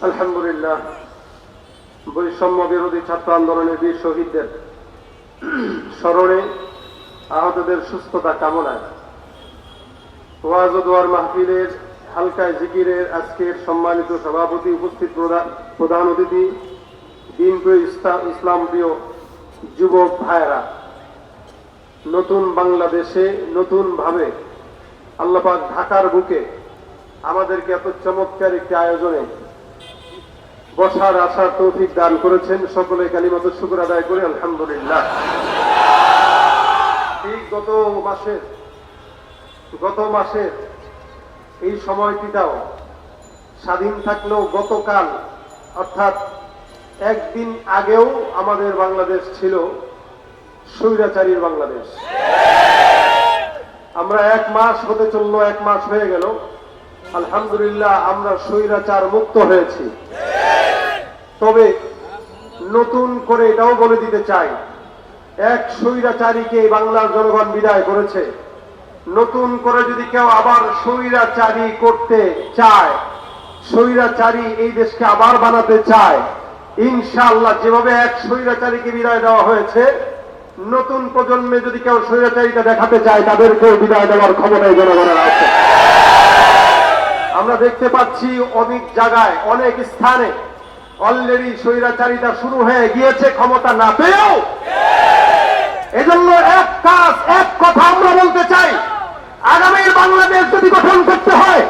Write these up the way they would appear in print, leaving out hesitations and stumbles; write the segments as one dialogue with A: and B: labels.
A: আলহামদুলিল্লাহ, বৈষম্য বিরোধী ছাত্র আন্দোলনের বীর শহীদদের স্মরণে আহতদের সুস্থতা কামনায় ওয়াজ ও দোয়ার মাহফিলের হালকায় জিকিরের আজকের সম্মানিত সভাপতি, উপস্থিত প্রধান অতিথি, দিনপ্রিয় ইসলাম প্রিয় যুবক ভাইয়েরা, নতুন বাংলাদেশে নতুন ভাবে আল্লাহ পাক ঢাকার বুকে আমাদেরকে এত চমৎকার একটি আয়োজনে বসার আসার তৌফিক দান করেছেন। সকলে কালিমাতুশ শুকর আদায় করে আলহামদুলিল্লাহ। ঠিক গত মাসের এই সময়টিটাও স্বাধীন থাকলেও গতকাল অর্থাৎ একদিন আগেও আমাদের বাংলাদেশ ছিল স্বৈরাচারীর বাংলাদেশ। আমরা এক মাস হতে চললো, এক মাস হয়ে গেল, আলহামদুলিল্লাহ আমরা স্বৈরাচার মুক্ত হয়েছি। তবে নতুন করে এটাও বলে দিতে চাই, এক স্বৈরাচারীকে বাংলার জনগণ বিদায় করেছে। নতুন করে যদি কেউ আবার স্বৈরাচারী করতে চায়, স্বৈরাচারী এই দেশকে আবার বানাতে চায়, ইনশাআল্লাহ যেভাবে এক স্বৈরাচারীকে বিদায় দেওয়া হয়েছে, নতুন প্রজন্মে যদি কেউ স্বৈরাচারীটা দেখাতে চায়, তাদেরকেও বিদায় দেওয়ার ক্ষমতায় জনগণের আছে। আমরা দেখতে পাচ্ছি অনেক জায়গায়, অনেক স্থানে অলরেডি স্বৈরাচারিতা শুরু হয়ে গিয়েছে, ক্ষমতা না পেয়েও। এজন্য এক কাজ, এক কথা আমরা বলতে চাই, আগামীর বাংলাদেশ যদি গঠন করতে হয়,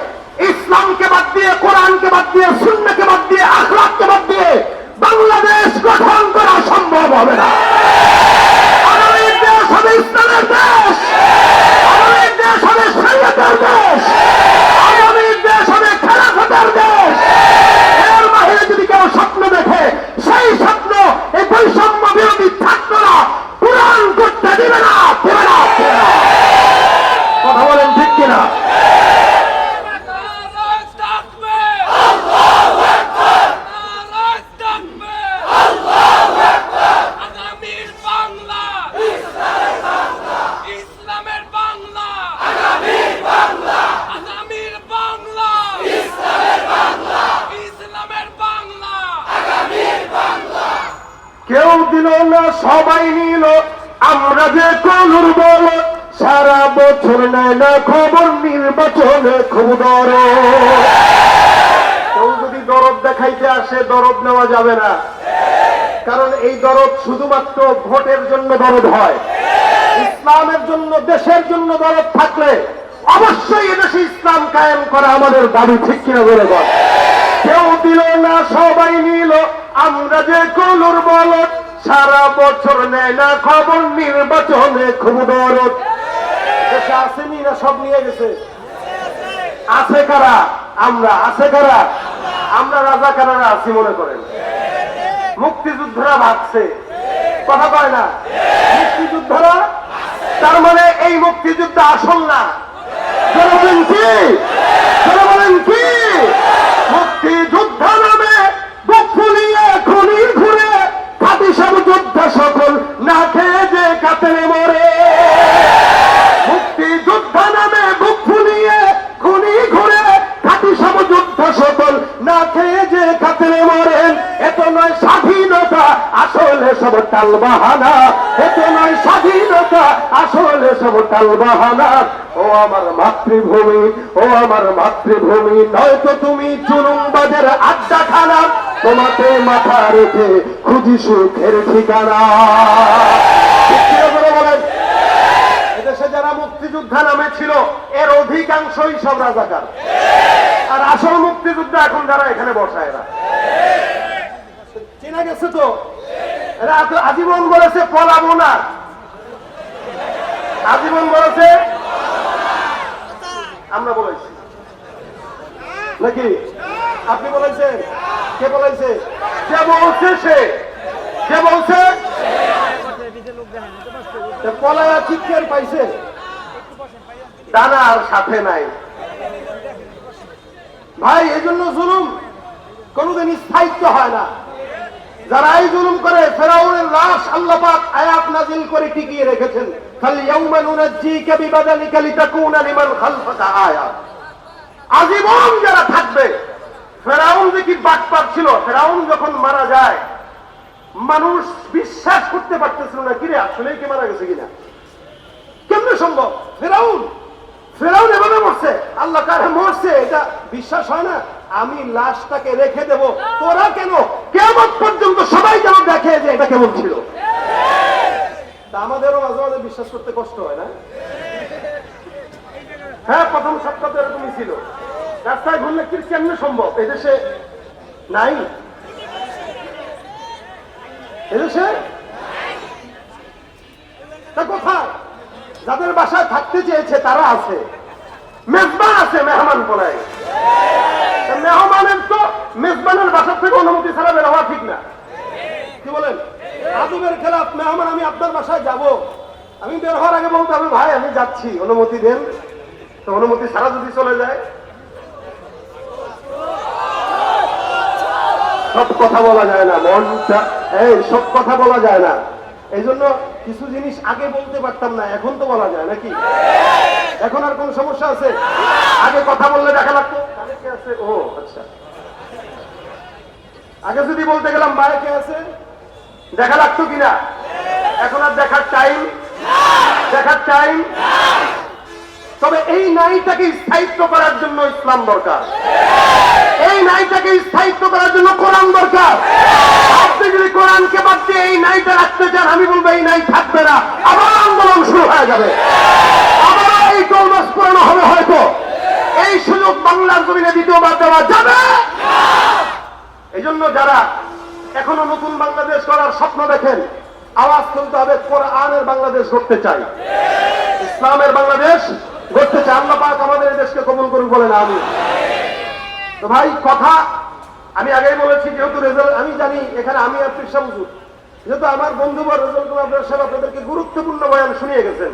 A: ইসলামকে বাদ দিয়ে, কোরআনকে বাদ দিয়ে, সুন্নাহকে বাদ দিয়ে, আখলাককে বাদ দিয়ে বাংলাদেশ গঠন করা সম্ভব হবে না। আগামীর দেশ হবে ইসলামের দেশ, আগামীর দেশ হবে শরীয়তের দেশ, আগামীর দেশ হবে খেলাফতের দেশ। এর বাইরে যদি কেউ স্বপ্ন দেখে, সেই স্বপ্ন এই বৈষম্য বিরোধী ছাত্ররা পূরণ করতে দিবে না। কথা বলেন ঠিক কিনা? কেউ দিল না, সবাই নিল, আমরা যে কলুর বল, সারা বছর নেয় না খবর, নির্বাচনে খুব দরদ। কেউ যদি দরদ দেখাইতে আসে, দরদ নেওয়া যাবে না, কারণ এই দরদ শুধুমাত্র ভোটের জন্য দরদ হয়। ইসলামের জন্য, দেশের জন্য দরদ থাকলে অবশ্যই এদেশে ইসলাম কায়েম করা আমাদের দাবি, ঠিক কিনা বলে বল। কেউ দিল না, সবাই নিল, আমরা যে কলুর বলদ, সারা বছর নেয় না খবর, নির্বাচনে খুব দরদ। দেশে আসেনি না, সব নিয়ে গেছে। আছে কারা? আমরা। আছে কারা? আমরা রাজাকাররা আছি মনে করেন। মুক্তিযোদ্ধারা ভাবছে, কথা কয় না, মুক্তিযোদ্ধারা, তার মানে এই মুক্তিযুদ্ধ আসল না। বলেন কি? বলেন কি? মুক্তিযোদ্ধা নামে বুক ফুলিয়ে খুনি ঘুরে, খাঁটি সব যোদ্ধা সকল না খেয়ে যে কাতরে মরে। মুক্তিযোদ্ধা নামে বুক ফুলিয়ে খুনি ঘুরে, খাঁটি সব যোদ্ধা সকল না খেয়ে যে কাতরে মরেন। এত নয় স্বাধীনতা, আসলে সব টালবাহানা। এত নয় স্বাধীনতা, আসলে সব টালবাহানা। ও আমার মাতৃভূমি, ও আমার মাতৃভূমি, নয়তো তুমি জুলুমবাজের আড্ডাখানা, তোমাকে মাথা রেখে খুঁজি সুখের ঠিকানা। বলেন, এদেশে যারা মুক্তিযোদ্ধা নামে ছিল, এর অধিকাংশই সব রাজাকার। আর আসল মুক্তিযোদ্ধা এখন যারা এখানে বসায়, এরা চেনা গেছে তো। এরা আজীবন বলেছে পলাবো না, আজীবন বলেছে। আমরা বলেছি নাকি? আপনি বলেছেন? কে বলেছে? কে বলছে? কে বলছে? পলায়া চিৎকার পাইছে, দানার সাথে নাই ভাই। এই জন্য জুলুম কোনদিন স্থায়িত্ব হয় না। যারা এই জুলুম করে, ফেরাউনের লাশ আল্লাহ পাক আয়াত নাযিল করে টিকিয়ে রেখেছেন, ফালইয়াউমা নুনাজ্জিকা বিবাদানিকা লিতাকুনা লিমান খালফাকা আয়াত। আজীবন যারা থাকবে, ফেরাউন যে কি বাটপার ছিল, ফেরাউন যখন মারা যায় মানুষ বিশ্বাস করতে পারতেছিল না, কিরে আসলেই কি মারা গেছে কিনা, কেমনে সম্ভব? ফেরাউন ফেরাউন এভাবে মরছে, আল্লাহ কারে মরছে এটা বিশ্বাস হয় না। আমি লাশটাকে রেখে দেব, তোরা কেন কিয়ামত পর্যন্ত সবাই যেন দেখে যে এটা কেমন ছিল। তা আমাদেরও মাঝে মাঝে বিশ্বাস করতে কষ্ট হয় না? হ্যাঁ, প্রথম সপ্তাহ তো এরকমই ছিল, রাস্তায় ঘুরলে কি কেমনে সম্ভব, এদেশে নাই, এদেশে তা কোথায়? যাদের বাসায় থাকতে চেয়েছে তারা আছে, মেজবান আছে, মেহমান বলায়। মেহমানের তো মেজবানের বাসার থেকে অনুমতি ছাড়া বের হওয়া ঠিক না, কি বলেন? আদবের খেলাফ। মেহমান আমি আপনার বাসায় যাব, আমি বের হওয়ার আগে বলতে হবে ভাই আমি যাচ্ছি, অনুমতি দেন। তো অনুমতি ছাড়া যদি চলে যায়, সব কথা বলা যায় না, মনটা সব কথা বলা যায় না। এই জন্য কিছু জিনিস আগে বলতে পারতাম না, এখন তো বলা যায় নাকি? এখন আর কোন সমস্যা আছে? আগে কথা বললে দেখা লাগতো কে আছে, ও আচ্ছা, আগে যদি বলতে গেলাম বাইরে কে আছে দেখা লাগতো কিনা, এখন আর দেখার টাইম, দেখার টাইম। তবে এই নাইটাকে স্থায়িত্ব করার জন্য ইসলাম দরকার, এই নাইটাকে স্থায়িত্ব করার জন্য কোরআন দরকার। আপনি যদি কোরআনকে বাদ দিয়ে এই নাইটা রাখতে চান, আমি বলবো এই নাই থাকবে না, আবার আন্দোলন শুরু হয়ে যাবে, আবার এই কলমাস পুরানো হবে। হয়তো এই সুযোগ বাংলার জমিনে দ্বিতীয়বার দেওয়া যাবে। এই জন্য যারা এখনো নতুন বাংলাদেশ করার স্বপ্ন দেখেন, আওয়াজ তুলতে হবে, কোরআনের বাংলাদেশ গড়তে চাই, ইসলামের বাংলাদেশ গড়তে চাই। আল্লাহ পাক আমাদের এই দেশকে কবুল করুন, বলেন আমিন। তো ভাই কথা আমি আগেই বলেছি, যেহেতু রেজাল্ট আমি জানি এখানে আমি আর পীর শামসুর, যেহেতু আমার বন্ধুবর রেজাল্ট সাহেব আপনাদেরকে গুরুত্বপূর্ণ বয়ান শুনিয়ে গেছেন,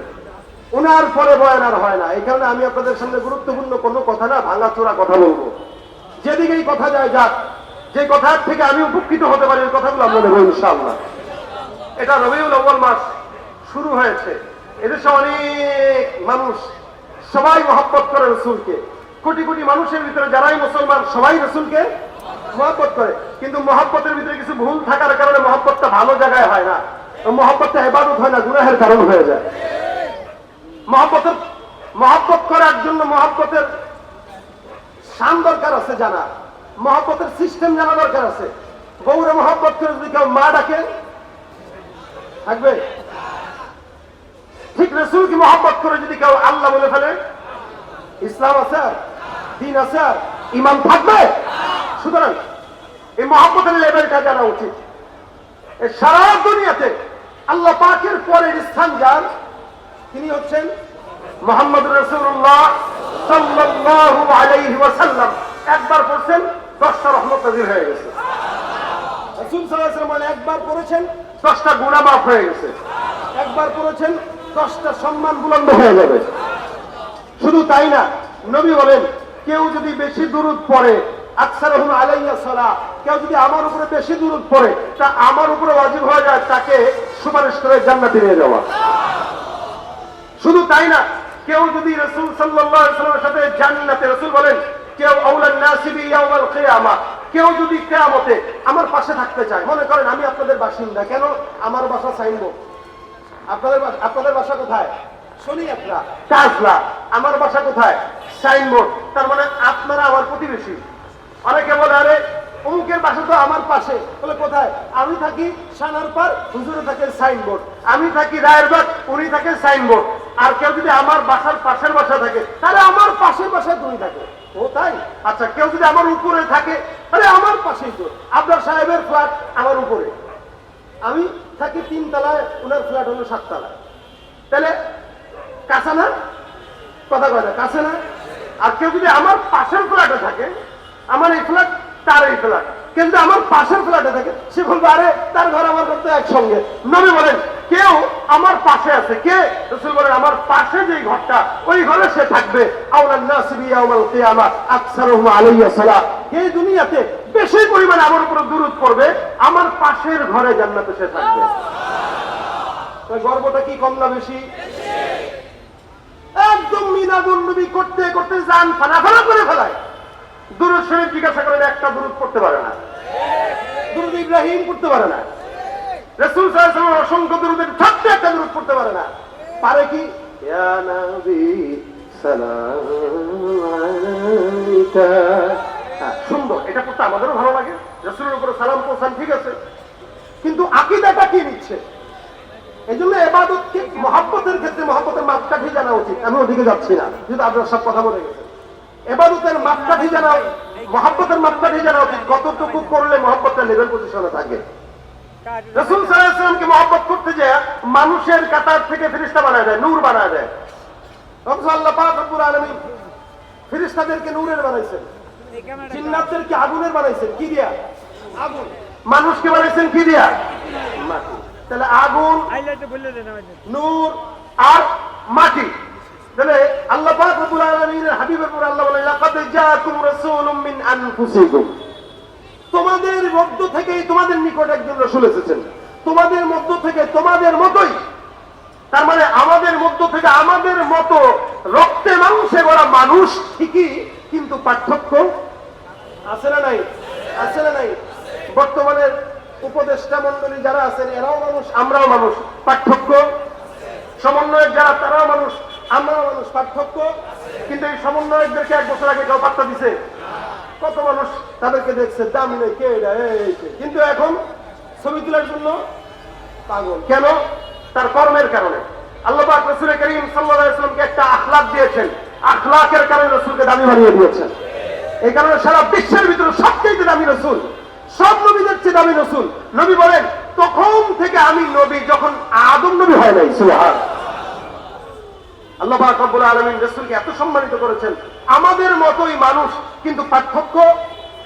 A: ওনার পরে বয়ান আর হয় না। এই কারণে আমি আপনাদের সামনে গুরুত্বপূর্ণ কোনো কথা না, ভাঙাচোরা কথা বলবো। যেদিকেই কথা যায় যাক, যে কথার থেকে আমি উপকৃত হতে পারি ওই কথাগুলো আমরা নেব ইনশাআল্লাহ। এটা রবিউল আউয়াল মাস শুরু হয়েছে, এদেশে অনেক মানুষ সবাই মহব্বত করে রসুলকে, কোটি কোটি মানুষের ভিতরে যারাই মুসলমান সবাই রসুলকে মহব্বত করে। কিন্তু মহব্বতের ভিতরে কিছু ভুল থাকার কারণে মহব্বতটা ভালো জায়গায় হয় না, মহব্বতটা ইবাদত হয় না, গুনাহের কারণ হয়ে যায়। মহব্বত করার জন্য মহব্বতের শান দরকার আছে জানা, মহব্বতের সিস্টেম জানা দরকার আছে। বউরে মহব্বত করে যদি কেউ মা ডাকে থাকবে, ঠিক রসুলকে মহব্বত করে যদি কেউ আল্লাহ বলে ফেলে, ইসলাম আছে, দিন আছে, ইমান থাকবে। সুতরাং এই মহব্বতের লেভেলটা জানা উচিত। সারা দুনিয়াতে আল্লাহ পাকের পরের স্থান যান, তিনি হচ্ছেন মুহাম্মদ রাসূলুল্লাহ সাল্লাল্লাহু আলাইহি ওয়াসাল্লাম। একবার পড়ছেন 10টা রহমত নাযিল হয়ে গেছে, রাসূল সাল্লাল্লাহু আলাইহি ওয়াসাল্লাম একবার পড়েছেন 10টা গুনাহ মাফ হয়ে গেছে, একবার পড়েছেন 10টা সম্মান বুলন্দ হয়ে যাবে। শুধু তাই না, নবী বলেন কেউ যদি বেশি দুরূদ পড়ে, আকসারুহুম আলাইয়া সালাহ, কেউ যদি আমার উপরে বেশি দুরূদ পড়ে তা আমার উপরে ওয়াজিব হয়ে যায় তাকে সুপারিশ করে জান্নাতে নিয়ে যাওয়া। শুধু তাই না, কেউ যদি রাসূল সাল্লাল্লাহু আলাইহি ওয়াসাল্লামের সাথে জান্নাতে, রাসূল বলেন কেউ আউলান নাসি বি ইয়াউমাল কিয়ামা, কেউ যদি কিয়ামতে আমার পাশে থাকতে চায়, মনে করেন আমি আপনাদের বাসিন্দা, কেন আমার বাসা সাইনবোর্ড, আপনাদের বাসা কোথায় শনিয়াত্রা কাজলা, আমার বাসা কোথায় সাইনবোর্ড, তার মানে আপনারা আমার প্রতিবেশী। অনেকে বলে আরে অমুকের বাসা তো আমার পাশে, বলে কোথায়, আমি থাকি সানারপার, হুজুরে থাকে সাইনবোর্ড, আমি থাকি রায়েরবাগ, উনি থাকে সাইনবোর্ড। আর কেউ যদি আমার বাসার পাশের বাসা থাকে তাহলে আমার পাশের বাসায় তুমি থাকে, ও তাই, আচ্ছা। কেউ যদি আমার উপরে থাকে তাহলে আমার পাশেই তো, আপনার সাহেবের ফ্ল্যাট আমার উপরে, আমি থাকি 3 তলায়, উনার ফ্ল্যাট হলো 7 তলায়, তাহলে কাছে না? কথা কয় না, কাছে না? আর কেউ যদি আমার পাশের ফ্ল্যাটে থাকে, আমার এই ফ্ল্যাট তার এই ফ্ল্যাট, কেউ যদি আমার পাশের ফ্ল্যাটে থাকে সে বলবে আরে তার ঘর আমার ঘর তো একসঙ্গে। নবী বলেন কেউ আমার পাশে আছে, কে? রাসূল বলেন আমার পাশে যে ঘরটা ওই ঘরে সে থাকবে। আউলান নাস বি ইয়াউমাল কিয়ামা আকসারুহুম আলাইয়া সালাহ, এই দুনিয়াতে বেশি পরিমাণে আমার উপর দুরূদ পড়বে, আমার পাশের ঘরে জান্নাতে সে থাকবে। তাই গর্বটা কি কম না বেশি? একদম মিলাদুন নবী করতে করতে জান ফানা ফানা করে ফেলায়। দুরূদ শরীফ জিজ্ঞাসা করেন, একটা দুরূদ পড়তে পারে না। দুরূদ ইব্রাহিম পড়তে পারে না। রাসূল সাল্লাল্লাহু আলাইহি ওয়াসাল্লাম অসংখ্য দুরূদের ছোট্ট একটা দুরূদ পড়তে পারে না। পারে কি? ইয়া নবী সালাম আলাইকা। সুন্দর, এটা পড়তে আমাদেরও ভালো লাগে। রাসূলের উপরে সালাম পৌঁছান, ঠিক আছে, কিন্তু আকীদাটা কি নিচ্ছে? এই জন্য ইবাদতকে মহব্বতের ক্ষেত্রে মহব্বতের মাপকাঠি জানা উচিত। আমি ওদিকে যাচ্ছি না, যেহেতু আপনারা সব কথা বলে গেছেন। ইবাদতের মাপকাঠি জানা, মহব্বতের মাপকাঠি জানা উচিত, কতটুকু করলে মহব্বতের লেভেল পজিশনে থাকে। রাসূল সাল্লাল্লাহু আলাইহি ওয়াসাল্লামকে মহব্বত করতে যায় মানুষের কাতার থেকে ফেরেশতা বানায় দেয়, নূর বানায় দেয়। অথচ আল্লাহ পাক রব্বুল আলামিন ফেরেশতাদেরকে নূরের বানাইছেন, জিন্নাতদেরকে আগুনের বানাইছেন। কি দিয়া? আগুন। মানুষকে বানাইছেন কি দিয়া? মাটি। তাহলে আগুন, নূর আর মাটি। তাহলে আল্লাহ পাক রব্বুল আলামিনের হাবিবের উপর আল্লাহ বলেন, লাকাদ জাআকুম রাসূলুম মিন আনফুসিকুম। তোমাদের মধ্য থেকেই তোমাদের নিকট একজন রাসূল এসেছেন, তোমাদের মধ্য থেকে, তোমাদের মতোই। তার মানে আমাদের মধ্য থেকে আমাদের মতো রক্তে মাংসে গড়া মানুষ ঠিকই, কিন্তু পার্থক্য আছে না নাই? আছে না নাই? বর্তমানে উপদেষ্টা মন্ডলী যারা আছেন এরাও মানুষ, আমরাও মানুষ, পার্থক্য। সমন্বয়ক যারা তারাও মানুষ, আমরাও মানুষ, পার্থক্য। কিন্তু এই সমন্বয়কদেরকে 1 বছর আগে কেউ পাত্তা দিছে? কত মানুষ তাদেরকে দেখছে, দামি নেই কে এটা, কিন্তু এখন ছবি তোলার জন্য পাগল। কেন? তার কর্মের কারণে। আল্লাহ পাক রাসূল করিম সাল্লাল্লাহু আলাইহি ওয়াসাল্লামকে একটা আখলাক দিয়েছেন, আখলাকের কারণে রাসূলকে দামি বানিয়ে দিয়েছেন। এই কারণে সারা বিশ্বের ভিতরে সবচেয়ে দামি রাসূল, সব নবীদের চেয়ে দামি রাসূল। নবী বলেন, তখন থেকে আমি নবী যখন আদম নবী হয় নাই। সুবহানাল্লাহ। আল্লাহ পাক রব্বুল আলামিন রাসূলকে এত সম্মানিত করেছেন। আমাদের মতোই মানুষ, কিন্তু পার্থক্য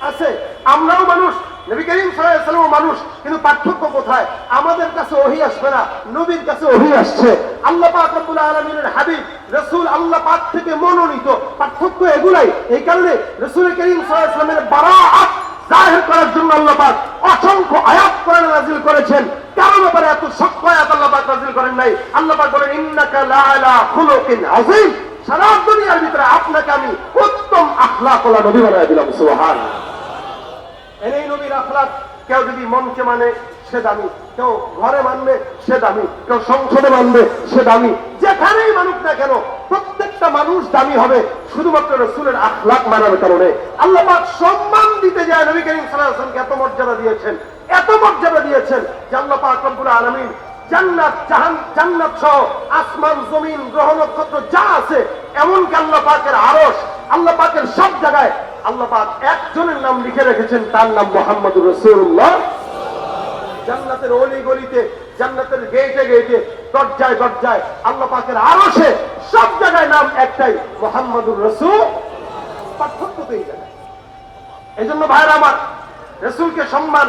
A: আছে। আমরাও মানুষ, নবী করিম সাল্লাল্লাহু আলাইহি ওয়াসাল্লাম মানুষ, কিন্তু পার্থক্য কোথায়? আমাদের কাছে ওহী আসবে না, নবীর কাছে ওহী আসছে। আল্লাহ পাক রব্বুল আলামিনের হাবিব রাসূল আল্লাহ পাক থেকে মনোনীত। পার্থক্য এগুলাই। এই কারণে রাসূল করিম সাল্লাল্লাহু আলাইহি ওয়াসাল্লামের বারাআত জাহির করার জন্য আল্লাহ পাক অসংখ্য আয়াত কোরআনে নাযিল করেছেন। কারণ ব্যাপারে এত শক্ত আয়াত আল্লাহ পাক নাযিল করেন নাই। আল্লাহ পাক বলেন, ইন্নাকা লাআলা খুলুকিন আযীম। সারা দুনিয়ার ভিতরে আপনাকে আমি উত্তম আখলাকওয়ালা নবী বানায় দিলাম। সুবহানাল্লাহ। এই নবীর আখলাক কেউ যদি মঞ্চে মানে সে দামি, কেউ ঘরে মানবে সে দামি, কেউ সংসদে মানবে সে দামি, যেখানেই মানুষ না কেন প্রত্যেকটা মানুষ দামি হবে শুধুমাত্র রাসূলের আখলাক মানার কারণে। আল্লাহ পাক সম্মান দিতে যায় নবী করিম সাল্লাল্লাহু আলাইহি ওয়াসাল্লামকে এত মর্যাদা দিয়েছেন, এত মর্যাদা দিয়েছেন যে আল্লাহ পাক রব্বুল আলামিন জান্নাত, জান্নাত সহ আসমান, জমিন, গ্রহ নক্ষত্র যা আছে, এমনকি আল্লাহ পাকের আরশ, আল্লাহ পাকের সব জায়গায় আল্লাহ পাক একজনের নাম লিখে রেখেছেন, তার নাম মুহাম্মদুর রাসূলুল্লাহ। জান্নাতের অলি গলিতে, জান্নাতের গেটে গেটে, দরজায় দরজায়, আল্লাহ পাকের আরশে, সব জায়গায় নাম একটাই, মুহাম্মদুর রাসূল। পার্থক্য তো এই জায়গায়। এই জন্য ভাইরা আমার, রাসূলকে সম্মান,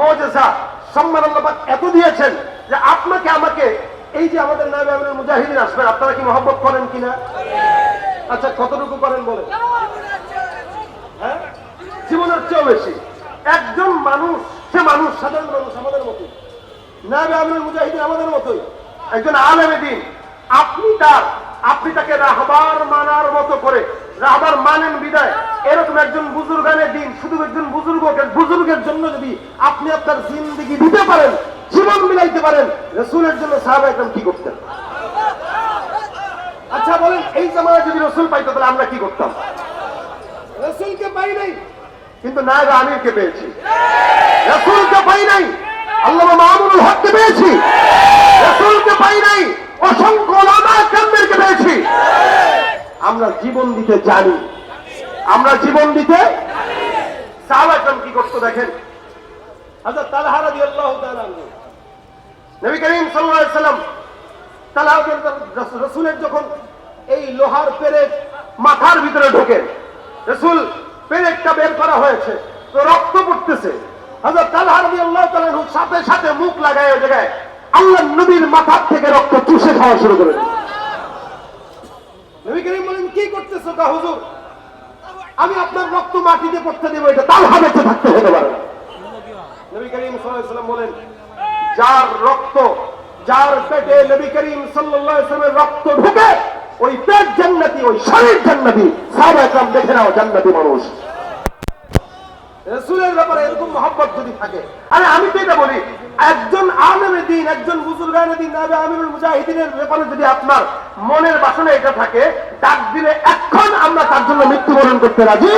A: মুজিজা, সম্মান আল্লাহ পাক এত দিয়েছেন যে আপনাকে আমাকে, এই যে আমাদের নায়েবে আমিরুল মুজাহিদিন আসবেন, আপনারা কি মহব্বত করেন কিনা? আচ্ছা, কতটুকু করেন বলেন? হ্যাঁ, জীবনের চেয়েও বেশি। একজন মানুষ, সে মানুষ, সাধারণ মানুষ, আমাদের মতোই। নায়েবে আমিরুল মুজাহিদিন আমাদের মতোই, একজন আলেমে দ্বীন। আপনি তাকে রাহবার মানার মতো করে, রাহবার মানেন বিদায়, এরকম একজন বুজুর্গানে দ্বীন, শুধু একজন বুজুর্গের জন্য যদি আপনি আপনার জিন্দেগি দিতে পারেন, জীবন মিলাইতে পারেন, রাসূলের জন্য সাহাবায়ে কেরাম কি করতেন? আচ্ছা বলেন, এই জামানায় যদি রাসূল পাইতো তাহলে আমরা কি করতাম? রাসূলকে পাই নাই, কিন্তু নায়েবে আমিরকে পেয়েছি। রাসূলকে পাই নাই, আল্লামা মামুনুল হককে পেয়েছি। রাসূলকে পাই নাই, অসংখ্য উলামায়ে কেরামদেরকে পেয়েছি। আমরা জীবন দিতে জানি, আমরা জীবন দিতে। সাহাবায়ে কেরাম কি করতো দেখেন। হযরত তালহা রাদিয়াল্লাহু তাআলা আনহু, নবী করিম সাল্লাল্লাহু আলাইহি ওয়াসাল্লাম তালহা রাসূলের যখন এই লোহার পেরেক মাথার ভিতরে ঢোকে, রাসূল পেরেকটা বের করা হয়েছে, তো রক্ত পড়তেছে। হযরত তালহা রাদিয়াল্লাহু তাআলা আনহু সাথে সাথে মুখ লাগায় ওই জায়গায় আল্লাহর নবীর মাথার থেকে রক্ত চুষে খাওয়া শুরু করে দিল। নবী করিম বলেন, কি করতেছো? তা হুজুর, আমি আপনার রক্ত মাটিতে পড়তে দেব, এটা তালহা বেঁচে থাকতে হতে পারে না। নবী করিম সাল্লাল্লাহু আলাইহি ওয়াসাল্লাম বলেন, যার রক্ত, যার পেটে নবী করিম সাল্লাল্লাহু আলাইহি ওয়াসাল্লামের রক্ত ঢুকে, ওই পেট জান্নাতি, ওই শরীর জান্নাতি। সাহাবায়ে কেরাম দেখে নাও, জান্নাতি মানুষ। রাসূলের ব্যাপারে এরকম মহব্বত যদি থাকে, আরে আমি তো এটা বলি, একজন আলেমে দ্বীন, একজন বুজুর্গানে দ্বীন, নবী আমিরুল মুজাহিদিনের ব্যাপারে যদি আপনার মনের বাসনা এটা থাকে, ডাক দিলে এখন আমরা তার জন্য মৃত্যুবরণ করতে রাজি।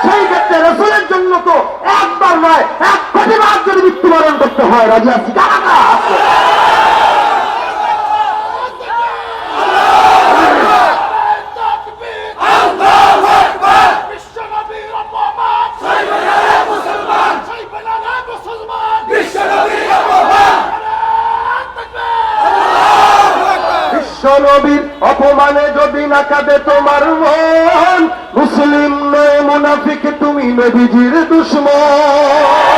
A: সেই ক্ষেত্রে রাসূলের জন্য তো একবার নয় 1 কোটি বার যদি মৃত্যুবরণ করতে হয় রাজি আছি। কারা কারা আছে? নবীর অপমানে যদি না কাঁদে তোমার মন, মুসলিম নয় মুনাফিক, তুমি নবীজির দুশমন।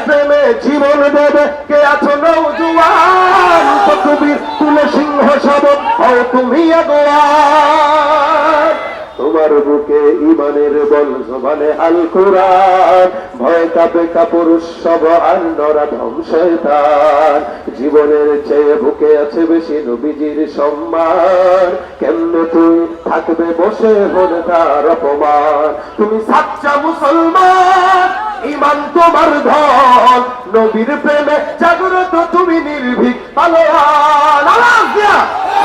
A: প্রেমে জীবন দেবে কে আছো নওজোয়ান, পৃথিবীর তুলে সিংহ শবন হও তুমি আগুয়ান। তোমার বুকে ইমানের বল, জবানে আল কোরআন, ভয় কাঁপে কাপুরুষ সব আর নরাধম শয়তান। জীবনের চেয়ে বুকে আছে বেশি নবীজির সম্মান, কেমনে তুই থাকবে বসে হলে তার অপমান। তুমি সাচ্চা মুসলমান, ইমান তোমার ধন, নবীর প্রেমে জাগ্রত তুমি নির্ভীক পালোয়ান। আওয়াজ দিয়া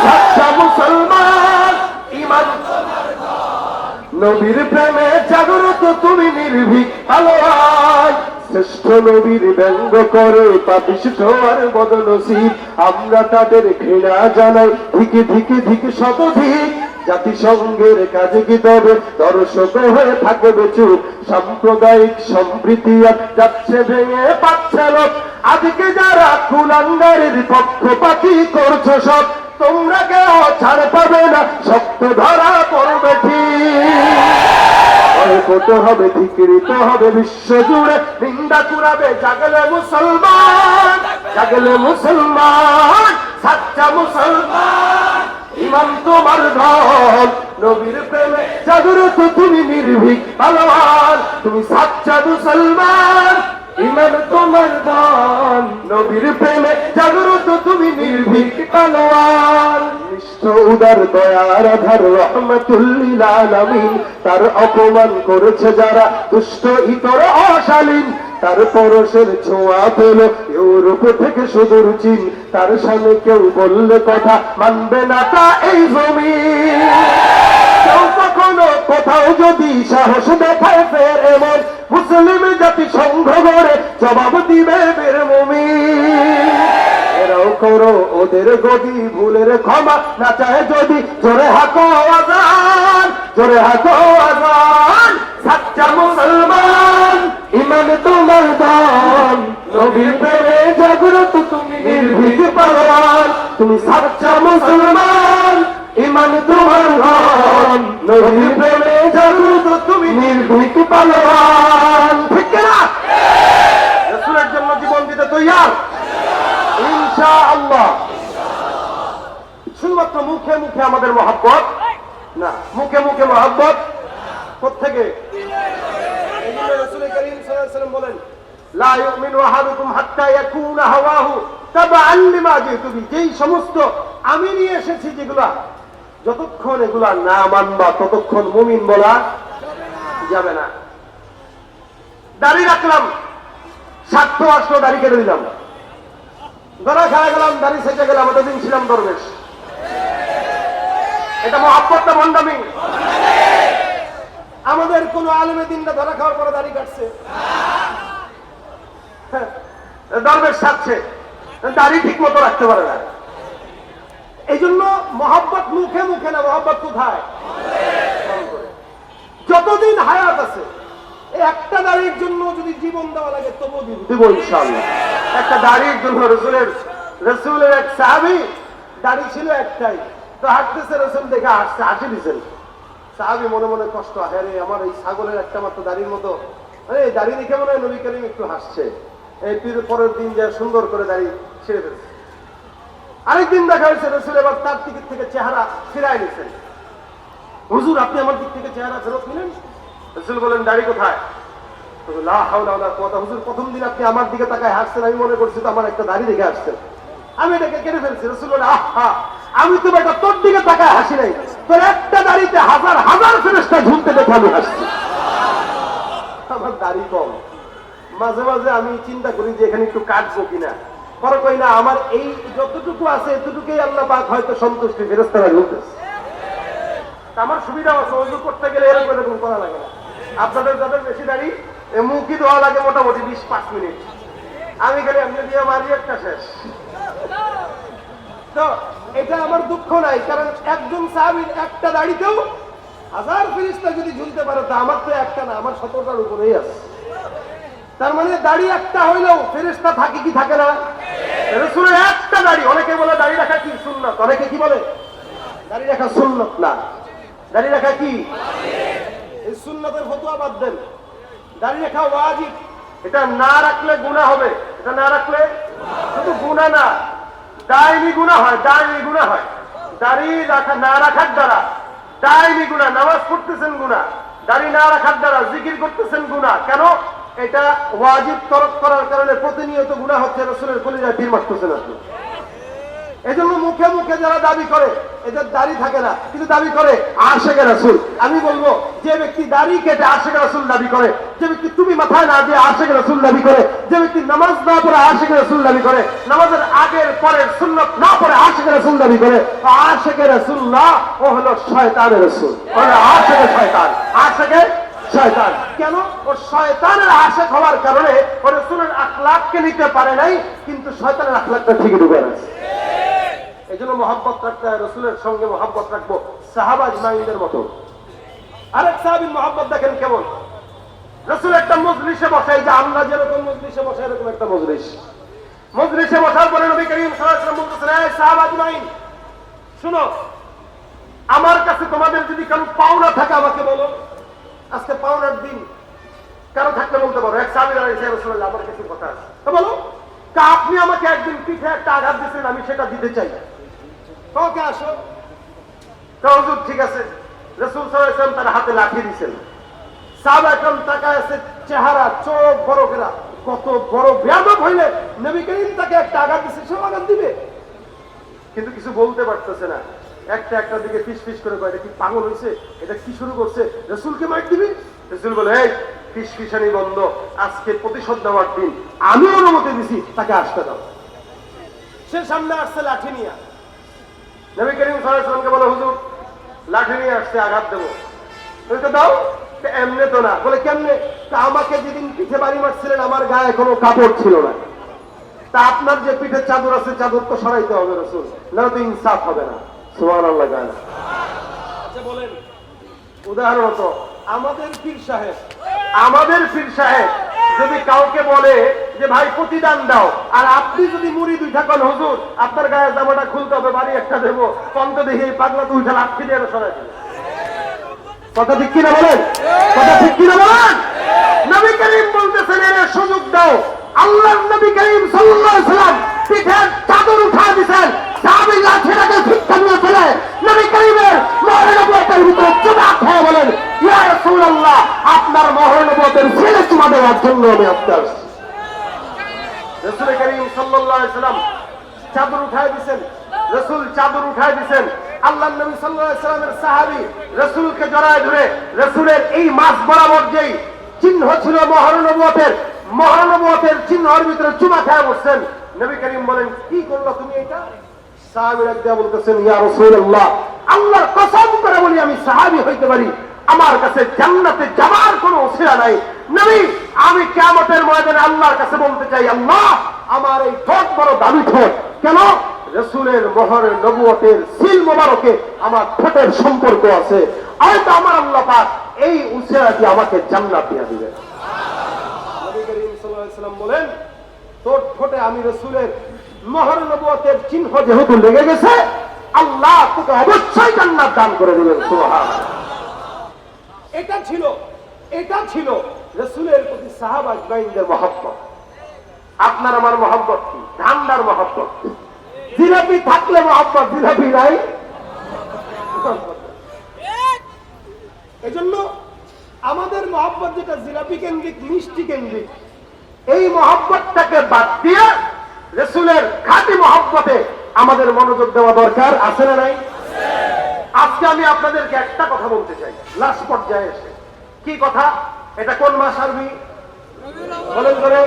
A: সাচ্চা মুসলমান, ইমান নবীর প্রেমে জাগ্রত তুমি নির্ভীক পালোয়ান। শ্রেষ্ঠ নবীর ব্যঙ্গ করে পাপিষ্ঠ আর বদনসিব, আমরা তাদের ঘৃণা জানাই ধিকে ধিকে ধিকে শতধিক। জাতিসংঘের কাজে কি তবে দর্শক হয়ে থাকবে চুপ, সাম্প্রদায়িক সম্প্রীতি আর যাচ্ছে ভেঙে পাচ্ছে লোক। আজকে যারা কুলাঙ্গারের পক্ষপাতী করছো সব, তোমরা কেউ ছাড় পাবে না, শক্ত ধরা পড়বে ঠিক। কত হবে ধিকৃত হবে বিশ্ব জুড়ে, নিন্দা কুড়াবে জাগলে মুসলমান, জাগলে মুসলমান, সাচ্চা মুসলমান, ইমান তোমার ধন, নবীর প্রেমে জাগ্রত তুমি নির্ভীক পালোয়ান। তুমি সাচ্চা মুসলমান, ইমান তোমার ধন, নবীর প্রেমে জাগ্রত তুমি নির্ভীক পালোয়ান। নিষ্ঠ উদার দয়ার আধার রহমাতুল লিল আলামিন, তার অপমান করেছে যারা দুষ্ট ইতর অশালীন। তার পরশের ছোঁয়া পেল ইউরোপ থেকে সুদূর চীন, তার সামনে কেউ বললে কথা মানবে না তা এই জমিন। কেউ কখনো কোথাও যদি সাহস দেখায় ফের এমন, মুসলিম জাতি সংঘ গড়ে জবাব দিবে বের মুমিন। এরাও করো ওদের গদি, ভুলের ক্ষমা না চায় যদি, জোরে হাঁকো আযান, জোরে হাঁকো আযান। সাচ্চা মুসলমান, ইমান তোমার দান, নবীর প্রেমে জাগ্রত তুমি নির্ভীক পালোয়ান। তুমি সাচ্চা মুসলমান, ইমান তোমার দান, নবীর প্রেমে জাগ্রত তুমি নির্ভীক পালোয়ান। ঠিক না? রাসূলের জন্য জীবন দিতে তৈয়ার ইনশাআল্লাহ। শুধুমাত্র মুখে মুখে আমাদের মহব্বত না, মুখে মুখে মহব্বত কোত্থেকে? এই জন্য রাসূল কারীম সাল্লাল্লাহু আলাইহি ওয়াসাল্লাম বলেন, লা ইউমিনু আহাদুকুম হাত্তা ইয়াকুনা হাওয়াহু তাবাআন লিমা জিতু বি। যেই সমস্ত আমি নিয়ে এসেছি যেগুলা, যতক্ষণ এগুলা না মানবা ততক্ষণ মুমিন বলা যাবে না। দাড়ি রাখলাম, স্বার্থ আসলো দাড়ি কেটে দিলাম, ধরা খাওয়া গেলাম, দাড়ি সেচে গেলাম, এতদিন ছিলাম দরবেশ। এটা মহব্বত না ভণ্ডামি? আমাদের কোন আলেমে দিনটা ধরা খাওয়ার পরে দাড়ি কাটছে, দরবেশ সাজছে, দাড়ি ঠিক মতো রাখতে পারে না। এই জন্য মহব্বত মুখে মুখে না, মহব্বত কোথায়? যতদিন হায়াত আছে, এই একটা দাড়ির জন্য যদি জীবন দেওয়া লাগে তবু দিব ইনশাআল্লাহ। একটা দাড়ির জন্য রসুলের এক সাহাবী, দাড়ি ছিল একটাই, তো হাঁটতেছে, রসুল দেখে হাসছে, হাসি দিচ্ছেন। সাহাবী মনে মনে কষ্ট, হ্যাঁ রে, আমার এই ছাগলের একটা মাত্র দাড়ির মতো, এই দাড়ি দেখে মনে হয় নবী করিম একটু হাসছে। এই পরের দিন যা সুন্দর করে দাড়ি ছেড়ে ফেলছে। আরেকদিন দেখা হয়েছে, রসুল এবার তার দিক থেকে চেহারা ফিরাই নিচ্ছেন। হুজুর, আপনি আমার দিক থেকে চেহারা ফেরত নিলেন? রসুল বলেন, দাড়ি কোথায়? লা হাওলা ওয়ালা কুওয়াতা। হুজুর, প্রথম দিন আপনি আমার দিকে তাকায় হাসছেন, আমি মনে করছি তো আমার একটা দাড়ি দেখে আসছেন, আমি এটাকে কেটে ফেলছি। রসুল বলেন, আহা, আমি তো এটা তোর দিকে তাকায় হাসি নাই, তোর একটা দাড়িতে হাজার হাজার ফেরেশতা ঝুলতে দেখে আমি হাসছি। আমার দাড়ি কম। মাঝে মাঝে আমি চিন্তা করি যে এখানে একটু কাটবো কিনা, পরে কই না, আমার এই যতটুকু আছে এতটুকুই আল্লাহ পাক হয়তো সন্তুষ্টি ফেরেশতারা বলতেছে। আমার সুবিধা আছে, ওযু করতে গেলে এরকম করা লাগে না। আপনাদের যাদের বেশি দাড়ি, মুখই ধোয়া লাগে মোটামুটি 20-5 মিনিট। আমি খালি এমনি দিয়ে মারি একটা শেষ। তো এটা আমার দুঃখ নাই, কারণ একজন সাহাবীর একটা দাড়িতেও 1000 ফেরেশতা যদি ঝুলতে পারে, তা আমার তো একটা না, আমার 17টার উপরেই আছে। তার মানে দাড়ি একটা হইলেও ফেরেশতা থাকে কি থাকে না? রাসূলের একটা দাড়ি। অনেকে বলে দাড়ি রাখা কি সুন্নাত, অনেকে কি বলে দাড়ি রাখা সুন্নাত না। দাড়ি রাখা কি? এই সুন্নাতের ফতোয়া বাদ দেন, দাড়ি রাখা ওয়াজিব। এটা না রাখলে গুনাহ হবে, এটা না রাখলে শুধু গুনাহ না, দায়মি গুনাহ হয়, দায়মি গুনাহ হয়। দাড়ি রাখা না রাখার দ্বারা দায়মি গুনাহ। নামাজ পড়তেছেন গুনাহ, দাড়ি না রাখার দ্বারা জিকির করতেছেন গুনাহ। কেন? এটা ওয়াজিব তরক করার কারণে প্রতিনিয়ত গুনাহ হচ্ছে, রাসূলের কলিজায় তীর মারতেছেন আপনি। এজন্য মুখে মুখে যারা দাবি করে এদের দাড়ি থাকে না, কিন্তু দাবি করে আশিকে রাসূল। আমি বলবো, যে ব্যক্তি দাড়ি কেটে আশিকে রাসূল দাবি করে, যে ব্যক্তি তুমি মাথায় না দিয়ে আশিকে রাসূল দাবি করে, যে ব্যক্তি নামাজ না পড়ে আশিকে রাসূল দাবি করে, নামাজের আগের পরের সুন্নাত না পড়ে আশিকে রাসূল দাবি করে, আশিকে রাসূল না, ও হলো শয়তানের রাসূল, ও হলো আশিকে শয়তান, আশিকে শয়তান। কেন? ও শয়তানের আশিক হওয়ার কারণে ও রাসূলের আখলাককে নিতে পারে নাই, কিন্তু শয়তানের আখলাকটা ঠিকই ঢুকে আছে। এই জন্য মহব্বত রাখতে হয়, রসুলের সঙ্গে মহব্বত রাখবো সাহাবা আজমাইনদের মতো। আরেক সাহাবীর মহব্বত দেখেন কেমন। রসুল একটা মজলিসে বসে, যে আমরা যেরকম মজলিসে বসে এরকম একটা মজলিসে বসার পরে নবী করিম সাল্লাল্লাহু আলাইহি ওয়াসাল্লাম বলতেছেন, এই সাহাবা আজমাইন শুনো, আমার কাছে তোমাদের যদি কারো পাওনা থাকে আমাকে বলো। আজকে পাওনার দিন, কারো থাকলে বলতে পারো। এক সাহাবী বলেন, ইয়া রাসূলুল্লাহ, আমার কিছু কথা আছে। তো বলো। আপনি আমাকে একদিন পিঠে একটা আঘাত দিয়েছেন, আমি সেটা দিতে চাই। কাউকে আসো, হুজুর ঠিক আছে। রাসূল সাল্লাল্লাহু আলাইহি ওয়াসাল্লাম তার হাতে লাঠি দিয়েছেন। সাহাবা একদম তাকায় আছে, চেহারা চোখ বড় করা, কত বড় বেয়াদব হইলে নবী করিম তাকে একটা আঘাত দিয়েছে, সে আঘাত দিবে, কিন্তু কিছু বলতে পারতেছে না। একটা দিকে ফিস করে কয়, এটা কি পাগল হয়েছে, এটা কি শুরু করছে, রাসূলকে মার দিবি? রাসূল বলে, এই ফিসফিসানি বন্ধ, আজকে প্রতিশোধ নেওয়ার দিন, আমি অনুমতি দিছি, তাকে আসতে দাও। সে সামনে আসছে লাঠি নিয়ে। নবী করিম সাল্লাল্লাহু আলাইহি ওয়াসাল্লামকে বলে, হুজুর লাঠি নিয়ে আসছে, আঘাত দেবো। তুমি তো দাও। এমনি তো না। বলে কেমনে? তা আমাকে যেদিন পিঠে বাড়ি মারছিলেন আমার গায়ে কোনো কাপড় ছিল না, তা আপনার যে পিঠে চাদর আছে, চাদর তো সরাইতে হবে রাসূল, না তো ইনসাফ হবে না। সুবহানাল্লাহ। গায়ে আচ্ছা বলেন, উদাহরণত আমাদের পীর সাহেব যদি কাউকে বলে যে ভাই প্রতিদান দাও, আর আপনি যদি মুরিদ উঠা করেন, হুজুর আপনার গায়ে জামাটা খুলতে হবে, বাড়ি একটা দেবো, পন্ত দেখে এই পাগলা তো উঠে লাঠি দিয়ে সরাই দেবে। কথা ঠিক কিনা বলেন? কথা ঠিক কিনা বলেন? নবী করিম বলতেছেন, এর সুযোগ দাও। আল্লাহর নবী করিম সাল্লাল্লাহু আলাইহি ওয়াসাল্লাম পিঠের চাদর উঠায় দিয়েছেন, সাহাবী লাঠিটাকে শিক্ষা নিয়ে ফেলে নবী করিমের মহরে নবুয়তের ভিতরে চুমা খেয়ে বলেন, ইয়া রাসূলুল্লাহ, আপনার মহরে নবুয়তের ছেলে চুমা দেওয়ার জন্য আমি আসতে আসছি। রাসূল করিম সাল্লাল্লাহু আলাইহি ওয়াসাল্লাম চাদর উঠায় দিয়েছেন, রাসূল চাদর উঠায় দিয়েছেন। আল্লাহর নবী সাল্লাল্লাহু আলাইহি ওয়াসাল্লামের সাহাবী রাসূলকে জড়ায় ধরে রাসূলের এই মাস বরাবর যেই চিহ্ন ছিল মহরে নবুয়তের চিহ্নের ভিতরে চুমা খেয়ে বসছেন। নবী করিম বলেন, কি করলো তুমি এটা? সাহাবীরা দিয়া বলতেছেন, ইয়া রাসূলুল্লাহ, আল্লাহর কসম করে বলি আমি সাহাবী হইতে পারি, আমার কাছে জান্নাতে যাওয়ার কোনো ওসিলা নাই। নবী, আমি কিয়ামতের ময়দানে আল্লাহর কাছে বলতে চাই, আল্লাহ আমার এই ঠোঁট বড় দামি ঠোঁট, কেন? রাসূলের মহরে নবুয়তের সিল মোবারকে আমার ঠোঁটের সম্পর্ক আছে, হয়তো আমার আল্লাহ পাক এই উসিলা দিয়ে আমাকে জান্নাত দিয়ে দিবেন। নবী করিম সাল্লাল্লাহু আলাইহি ওয়াসাল্লাম বলেন, তোর ঠোঁটে আমি রাসূলের মহরে নবুয়তের চিহ্ন যেহেতু লেগে গেছে, আল্লাহ তোকে অবশ্যই জান্নাত দান করে দিবেন। সুবহানাল্লাহ। এটা ছিল রাসূলের প্রতি সাহাবা আজমাইনদের মহব্বত। আপনার আমার মহব্বত কি? ধান্দার মহব্বত। জিলাপি থাকলে মহব্বত, জিলাপি নাই। এজন্য আমাদের মহব্বত যেটা জিলাপি কেন্দ্রিক, মিষ্টি কেন্দ্রিক, এই মহব্বতটাকে বাদ দিয়ে রাসূলের খাঁটি মহব্বতে আমাদের মনোযোগ দেওয়া দরকার, আছে না নাই? আজকে আমি আপনাদেরকে একটা কথা বলতে চাই লাস্ট পর্যায়ে এসে। কি কথা? এটা কোন মাস আরবি বলেন করে?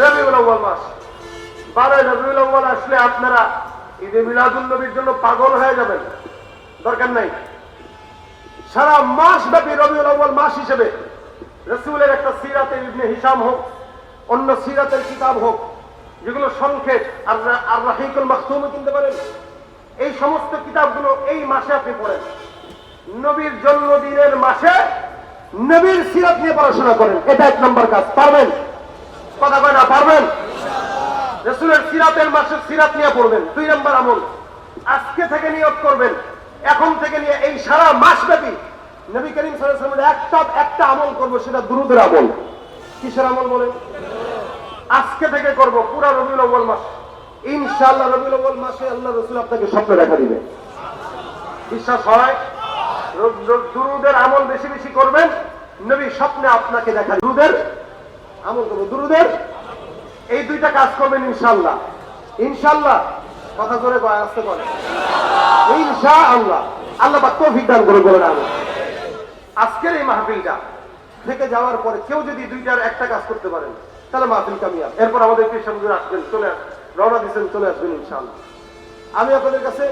A: রবিউল আউয়াল মাস। 12 রবিউল আউয়াল আসলে আপনারা ঈদে মিলাদুন নবীর জন্য পাগল হয়ে যাবেন, দরকার নাই। সারা মাস ব্যাপী রবিউল আউয়াল মাস হিসেবে রাসূলের একটা সিরাতে ইবনে হিশাম হোক, অন্য সিরাতের কিতাব হোক, যেগুলো সংক্ষেপ, আর রাহিকুল মাখতুম কিনতে পারেন, এই সমস্ত কিতাবগুলো এই মাসে আপনি পড়েন। নবীর জন্মদিনের মাসে নবীর সিরাত নিয়ে পড়াশোনা করেন, এটা 1 নম্বর কাজ। পারবেন? কথা কয় না, পারবেন? রাসূলের সিরাতের মাসে সিরাত নিয়ে পড়বেন। 2 নম্বর আমল, আজকে থেকে নিয়ত করবেন, এখন থেকে নিয়ে এই সারা মাস ব্যাপী নবী করিম সাল্লাল্লাহু আলাইহি ওয়াসাল্লামের একটা আমল করবো, সেটা দুরূদের আমল। কিসের আমল বলেন? আজকে থেকে করব পুরা রবিউল আউয়াল মাস। ইনশাআল্লাহ রবিউল আউয়াল মাসে আল্লাহ রাসূল আপনাকে স্বপ্ন দেখা দিবে। বিশ্বাস হয়? দুরূদের আমল বেশি বেশি করবেন, নবী স্বপ্নে আপনাকে দেখা দিবে। দুরূদের আমল করব, দুরূদের এই 2টা কাজ করবেন ইনশাআল্লাহ। ইনশাআল্লাহ, কথা জোরে কয়, আস্তে কয়, ইনশাআল্লাহ। আল্লাহ পাক তৌফিক দান করে বলেন আমিন। আজকের এই মাহফিলটা থেকে যাওয়ার পরে কেউ যদি 2টার একটা কাজ করতে পারেন, তাহলে মাহফিল কামিয়াব। এরপর আমাদের পেশ হুজুর আসবেন, চলে রওনা দিচ্ছেন, চলে আসবেন ইনশাআল্লাহ। আমি আপনাদের কাছে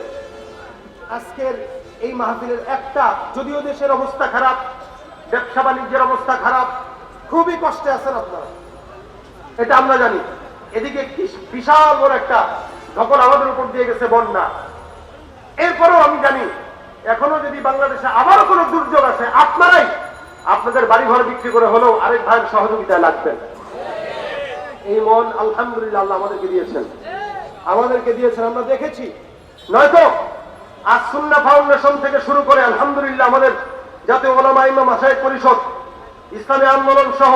A: আজকের এই মাহফিলের একটা, যদিও দেশের অবস্থা খারাপ, ব্যবসা বাণিজ্যের অবস্থা খারাপ, খুবই কষ্টে আছেন আপনারা, এটা আমরা জানি। এদিকে বিশাল বড় একটা ধকল আমাদের উপর দিয়ে গেছে, বন্যা। এরপরেও আমি জানি এখনো যদি বাংলাদেশে আবারও কোনো দুর্যোগ আসে, আপনারাই আপনাদের বাড়ি ঘর বিক্রি করে হলেও আরেক ভাইয়ের সহযোগিতায় লাগবেন। এই মন আলহামদুলিল্লাহ আল্লাহ আমাদেরকে দিয়েছেন, আমরা দেখেছি। নয়তো আজ সুন্নাহ ফাউন্ডেশন থেকে শুরু করে আলহামদুলিল্লাহ আমাদের জাতীয় উলামা ইমাম মাশায়েখ পরিষদ, ইসলামী আন্দোলন সহ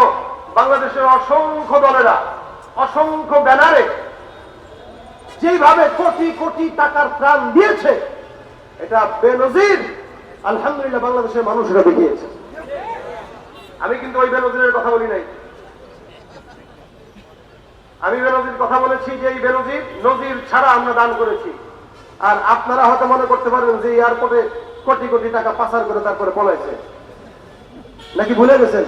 A: বাংলাদেশের অসংখ্য দলেরা অসংখ্য ব্যানারে যেভাবে কোটি কোটি টাকার ত্রাণ দিয়েছে, এটা বেনজির। আলহামদুলিল্লাহ বাংলাদেশের মানুষরা দেখিয়েছে। আমি কিন্তু ওই বেনজিরের কথা বলি নাই, আমি বেনজির কথা বলেছি যে এই বেনজির নজির ছাড়া আমরা দান করেছি। আর আপনারা হয়তো মনে করতে পারেন যে এয়ারপোর্টে কোটি কোটি টাকা পাচার করে তারপরে পলাইছে, নাকি ভুলে গেছেন?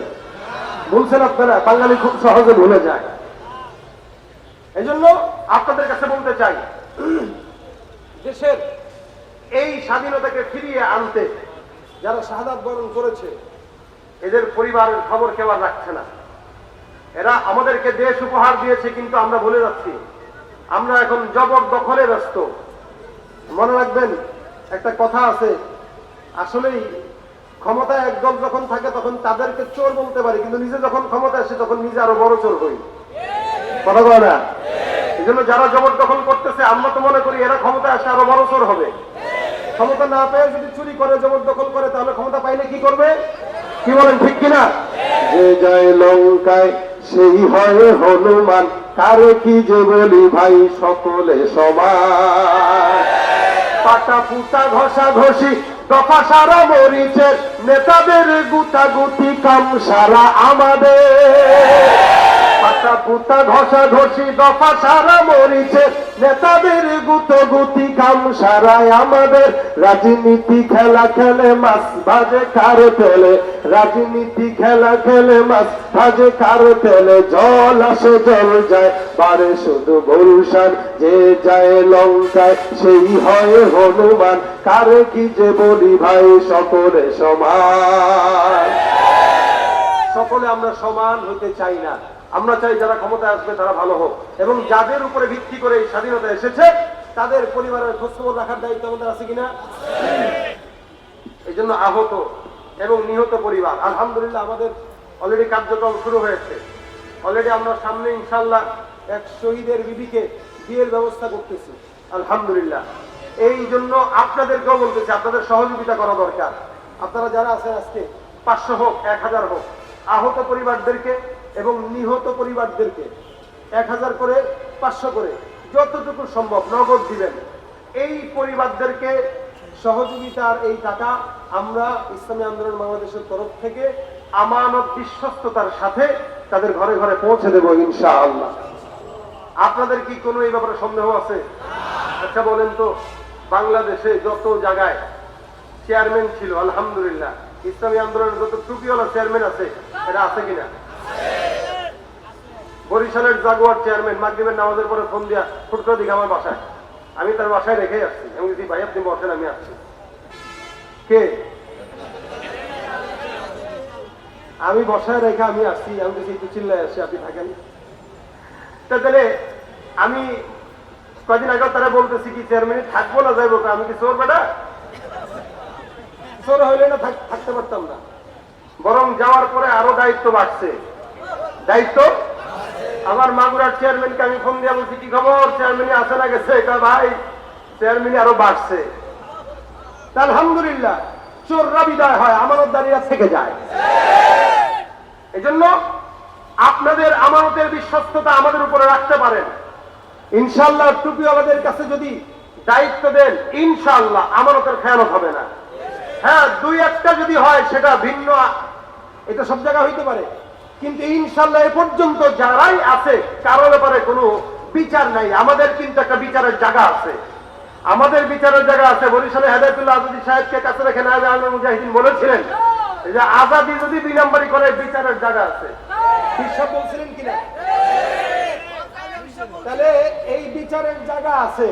A: ভুলছেন আপনারা, বাঙালি খুব সহজে ভুলে যায়। এই জন্য আপনাদের কাছে বলতে চাই, দেশের এই স্বাধীনতাকে ফিরিয়ে আনতে যারা শাহাদাত বরণ করেছে, এদের পরিবারের খবর কেউ আর রাখছে না। এরা আমাদেরকে দেশ উপহার দিয়েছে, কিন্তু আমরা ভুলে যাচ্ছি। আমরা এখন জবরদখলে ব্যস্ত। মনে রাখবেন, একটা কথা আছে, আসলেই ক্ষমতায় একদল যখন থাকে তখন তাদেরকে চোর বলতে পারি, কিন্তু নিজে যখন ক্ষমতা আসে তখন নিজে আরো বড় চোর হই। কথা বলে না? এই জন্য যারা জবরদখল করতেছে, আমরা তো মনে করি এরা ক্ষমতা আসে আরো বড় চোর হবে। ক্ষমতা না পেয়ে যদি চুরি করে, জবরদখল করে, তাহলে ক্ষমতা পাইলে কি করবে? কি বলেন, ঠিক কিনা? যে যায় লঙ্কায় সেই হয় হনুমান, কারে কি যে বলি ভাই সকলে সমান। পাটা পুতা ঘষা ঘষি দফা সারা মরিচের, নেতাদের গুতাগুতি কাম সারা আমাদের। পাটা পুতা ঘষা ঘষি দফা সারা মরিচের, নেতাদের গুতগুতি কাম সারায় আমাদের। রাজনীতি খেলা খেলে মাছ ভাজে কার তেলে, রাজনীতি খেলা খেলে মাছ ভাজে কার তেলে। জল আসে জল যায়, বারে শুধু গুলশান, যে যায় লঙ্কায় সেই হয় হনুমান, কারে কি যে বলি ভাই সকলে সমান। সকলে আমরা সমান হতে চাই না, আমরা চাই যারা ক্ষমতায় আসবে তারা ভালো হোক, এবং যাদের উপরে ভিত্তি করে এই স্বাধীনতা এসেছে তাদের পরিবারের খোঁজখবর রাখার দায়িত্ব আমাদের আছে কিনা? এই জন্য আহত এবং নিহত পরিবার, আলহামদুলিল্লাহ আমাদের অলরেডি কার্যক্রম শুরু হয়েছে। অলরেডি আমরা সামনে ইনশাল্লাহ এক শহীদের বিবিকে বিয়ের ব্যবস্থা করতেছি, আলহামদুলিল্লাহ। এই জন্য আপনাদেরকেও বলতেছি, আপনাদের সহযোগিতা করা দরকার। আপনারা যারা আছেন আজকে 500 হোক 1000 হোক, আহত পরিবারদেরকে এবং নিহত পরিবারদেরকে 1000 করে 500 করে যতটুকু সম্ভব নগদ দিবেন। এই পরিবারদেরকে সহযোগিতার এই টাকা আমরা ইসলামী আন্দোলন বাংলাদেশের তরফ থেকে আমানত বিশ্বস্ততার সাথে তাদের ঘরে ঘরে পৌঁছে দেব ইনশাআল্লাহ। আপনাদের কি কোনো এই ব্যাপারে সন্দেহ আছে? আচ্ছা বলেন তো, বাংলাদেশে যত জায়গায় চেয়ারম্যান ছিল আলহামদুলিল্লাহ ইসলামী আন্দোলনের যত টুপিওয়ালা চেয়ারম্যান আছে এটা আছে কিনা? বরিশালের জাগুয়ার চেয়ারম্যান মাগরিবের নামাজের পরে ফোন দিয়া ফুটকো দিকে আমার বাসায়, আমি তার বাসায় রেখে আসছি। আমি বলছি ভাই আপনি বসেন, আমি আসছি। কে? আমি বসায় রেখে আমি আসছি। আমি বলছি একটু চিল্লায় আসছি, আপনি থাকেন। তাহলে আমি কদিন আগে তারা বলতেছি কি চেয়ারম্যান থাকবো না যাইবো, আমি কি চোর বেটা? চোর হইলে না থাকতে পারতাম না, বরং যাওয়ার পরে আরো দায়িত্ব বাড়ছে। দায়িত্ব আমার মাগুরার চেয়ারম্যানকে আমি ফোন দিয়ে বলছি কি খবর, চেয়ারম্যান আসে না গেছে? ভাই চেয়ারম্যান আরো বাড়ছে। আলহামদুলিল্লাহ, চোররা বিদায় হয়, আমানতদারীরা থেকে যায়। এই জন্য আপনাদের আমানতের বিশ্বস্ততা আমাদের উপরে রাখতে পারেন। ইনশাআল্লাহ টুপিওয়ালাদের কাছে যদি দায়িত্ব দেন, ইনশাআল্লাহ আমানতের খেয়ানত হবে না। হ্যাঁ, দুই একটা যদি হয় সেটা ভিন্ন, এটা সব জায়গা হইতে পারে, কিন্তু ইনশাআল্লাহ এ পর্যন্ত যারাই আছে কারোর ব্যাপারে কোনো বিচার নাই। আমাদের কিন্তু একটা বিচারের জায়গা আছে, আমাদের বিচারের জায়গা আছে। বরিশালে হেদায়েতুল্লাহ আজাদী সাহেবকে কাছে রেখে নায়েবে আমির মুজাহিদিন বলেছিলেন যে আজাদী যদি 2 নম্বরই করে বিচারের জায়গা আছে। বিশ্বাস বলছিলেন কিনা? তাহলে এই বিচারের জায়গা আছে।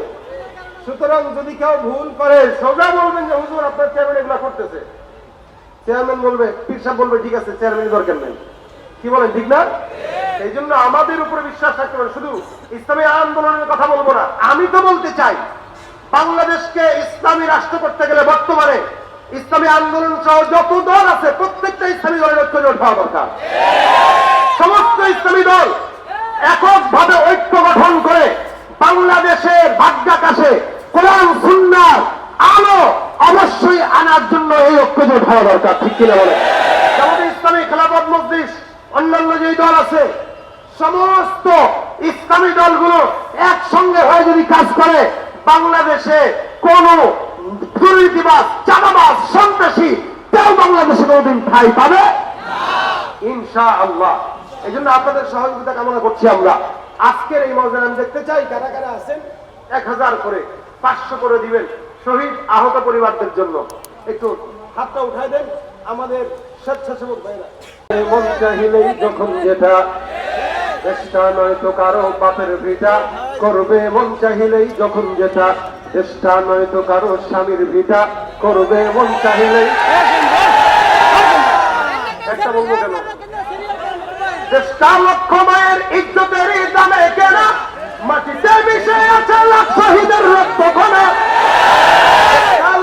A: সুতরাং যদি কেউ ভুল করে সোজা বলবেন যে হুজুর আপনার চেয়ারম্যান এগুলা করতেছে। চেয়ারম্যান বলবে, পীর সাহেব বলবে ঠিক আছে চেয়ারম্যান দরকার নেই। কি বলেন, ঠিক না? এই জন্য আমাদের উপরে বিশ্বাস রাখতে হবে। শুধু ইসলামী আন্দোলনের কথা বলবো না, আমি তো বলতে চাই বাংলাদেশকে ইসলামী রাষ্ট্র করতে গেলে বর্তমানে ইসলামী আন্দোলন সহ যত দল আছে প্রত্যেকটা ইসলামী দলের ঐক্য জোট হওয়া দরকার। সমস্ত ইসলামী দল এককভাবে ঐক্য গঠন করে বাংলাদেশের ভাগ্যাকাশে কোরআন সুন্নাহর আলো অবশ্যই আনার জন্য এই ঐক্য জোট হওয়া দরকার। ঠিক কিনা বলে? যেমন ইসলামী খেলাফত মজলিস, অন্যান্য যে দল আছে, সমস্ত ইসলামী দলগুলো একসঙ্গে হয়ে যদি কাজ করে বাংলাদেশে কোন দুর্নীতিবাজ, চাঁদাবাজ, সন্ত্রাসী কেউ বাংলাদেশে কোনদিন ঠাঁই পাবে ইনশাআল্লাহ। এই জন্য আপনাদের সহযোগিতা কামনা করছি আমরা। আজকের এই মহফিলে আমি দেখতে চাই কারা কারা আছেন 1000 করে 500 করে দিবেন শহীদ আহত পরিবারদের জন্য। একটু হাতটা উঠাই দেন আমাদের স্বেচ্ছাসেবক ভাইরা। মন চাহিলেই যখন যেটা চেষ্টা নয় তো কারো বাপের ভিটা করবে, মন চাহিলেই যখন যেটা চেষ্টা নয় তো কারো স্বামীর ভিটা করবে, মন চাহিলেই। একটা বলবো কেন? চেষ্টা লক্ষ মায়ের ইজ্জতের দামে কেনা, মাটিতে মিশে আছে লাখ শহীদের রক্ত কণা।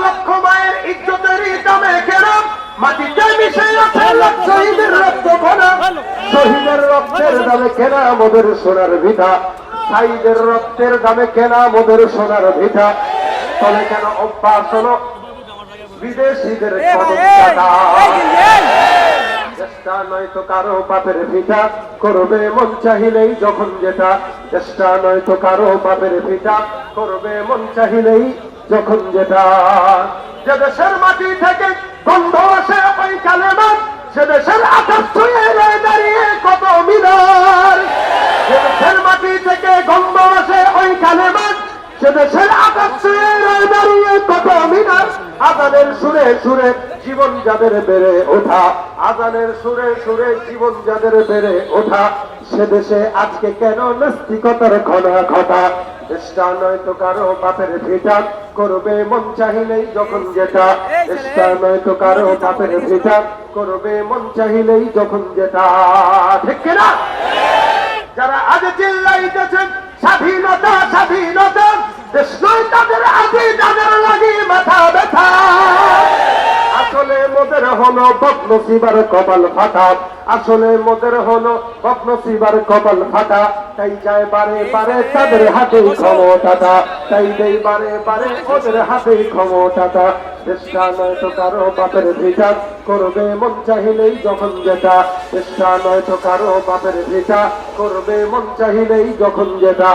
A: লক্ষ মায়ের ইজ্জতের দামে কেনা, মাটিতে মিশে আছে লাখ শহীদের রক্ত কণা। শহীদের রক্তের দামে কেনা মোদের সোনার ভিটা, সাইদের রক্তের দামে কেনা মোদের সোনার ভিটা। তবে কেন অভ্যাস হলো বিদেশিদের কদম কাটা? চেষ্টা নয় তো কারো বাপের ভিটা করবে, মন চাহিলেই যখন যেটা চেষ্টা নয় তো কারো বাপের ভিটা করবে, মন চাহিলেই যখন যেটা। যে দেশের মাটি থেকে গন্ধ আসে ওই কালেমা, সে দেশের আকাশ ছুঁয়ে রয়ে দাঁড়িয়ে কত মিনার। যে দেশের মাটি থেকে গন্ধ আসে ওই কালেমা, সে দেশের আকাশ ছুঁয়ে রয়ে দাঁড়িয়ে কত মিনার। আজানের সুরে সুরে জীবন যাদের বেড়ে ওঠা, আজানের সুরে সুরে জীবন যাদের বেড়ে ওঠা, সে দেশে আজকে কেন নাস্তিকতার ঘনা ঘটা? চেষ্টা নয় তো কারো বাপের ভিটা করবে, মন চাহিলেই যখন যেটা চেষ্টা নয় তো কারো বাপের ভিটা করবে, মন চাহিলেই যখন যেটা। ঠিক কিনা? যারা আজ চিল্লাইতেছেন স্বাধীনতা স্বাধীনতা, দেশ নয় তাদের আগে তাদের লাগে মাথা ব্যথা। আসলে মোদের হলো বদনসিবার কপাল ফাটা, আসলে মোদের হলো বদনসিবার কপাল ফাটা। তাই যায় বারে বারে তাদের হাতে ক্ষমতাটা, তাই দেই বারে বারে ওদের হাতে ক্ষমতাটা। চেষ্টা নয় তো কারো বাপের ভিটা করবে, মন চাহিলেই যখন যেটা চেষ্টা নয় তো কারো বাপের ভিটা করবে, মন চাহিলেই যখন যেটা।